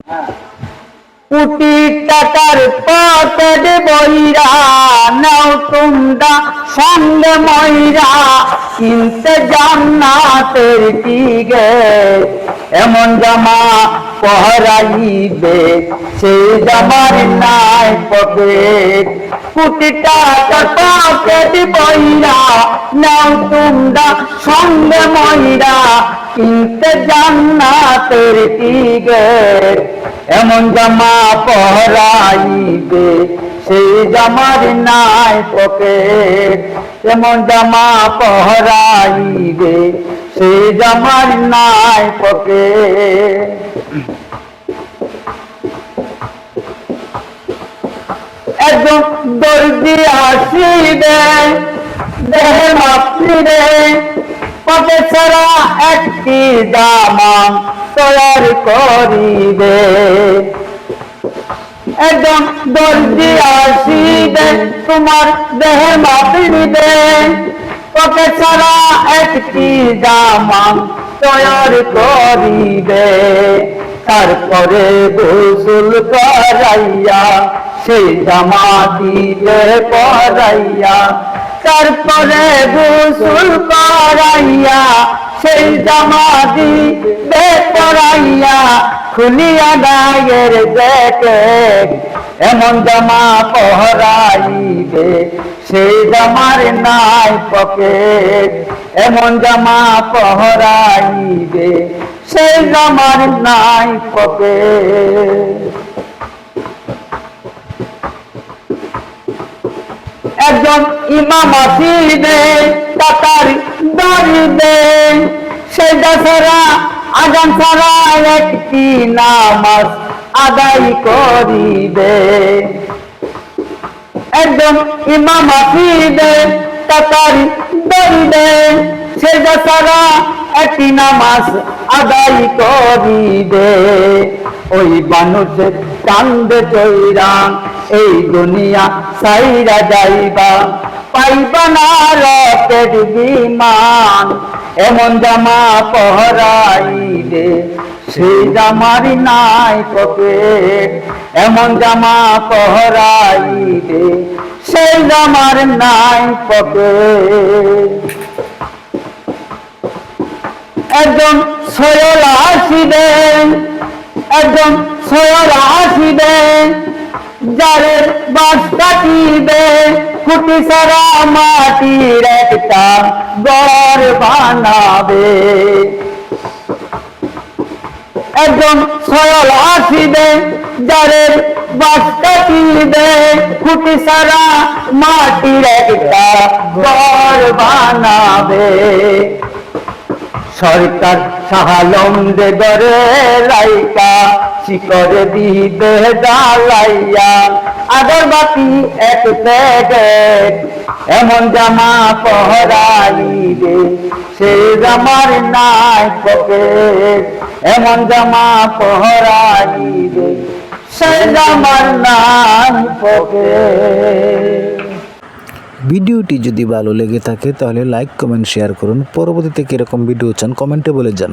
কোটি টাকার পকেট বইরা নাও তোমরা সঙ্গে ময়রা কিনতে জান্নাতের টিকিট এমন জামা পহরাইবে সেই জামার নাই পকেট কোটি টাকার পকেট বইরা নাও তোমরা সঙ্গে ময়রা কিনতে জান্নাতের টিকিট এমন জামা পহরাইবে সেই জামার নাই পকেট এমন জামা পহরাইবে সেই জামার নাই পকেট একজন দর্জি আসিবে দেহে মাতৃবে পথে ছাড়া একটি জামা তৈরি করিবে একজন দর্জি আসিবে তোমার দেহের মাপ নিবে পথে ছাড়া একটি জামা তৈরি করিবে তারপরে গোসল করাইয়া সেই জামা দিবে পরাইয়া তারপরে গোসল করাইয়া সেই জামা দিবে পরাইয়া খুলিয়া গায়ের জ্যাকেট এমন জামা পহরাইবে সেই জামার নাই পকেট এমন জামা পহরাইবে সেই জামার নাই পকেট একজন ইমাম আসিবে টাকার দরিবে সেটা ছাড়া আজান ছাড়া একটি নামাজ আদায় করিবে একজন ইমাম আসিবে টাকার দরিবে সেটা ছাড়া একটি নামাজ আদায় করিবে ওই মানুষের কান্দে চৈরা এই দুনিয়া সাইরা যাইবা পাইবা না রকেট বিমান এমন জামা পহরাইবে সেই জামার নাই পকেট এমন জামা পহরাইবে সেই জামার নাই পকেট একজন সয়ল আসিবে একজন সয়ল আসিবে যারের বাস কাটিবে খুঁটি সারা মাটির একটা ঘর বানাবে একজন সয়ল আসিবে যারের বাস কাটিবে খুঁটি সারা মাটির একটা ঘর বানাবে সরকার সাহালম দে গরে লাইকা শিকরে দিবে জ্বালাইয়া আগরবাতি এক প্যাকেট এমন জামা পহরাইবে সেই জামার নাই পকেট এমন জামা পহরাইবে সেই জামার নাই পকেট। ভিডিওটি যদি ভালো লেগে থাকে তাহলে লাইক কমেন্ট শেয়ার করুন। পরবর্তীতে কিরকম ভিডিও চান কমেন্টে বলে যান।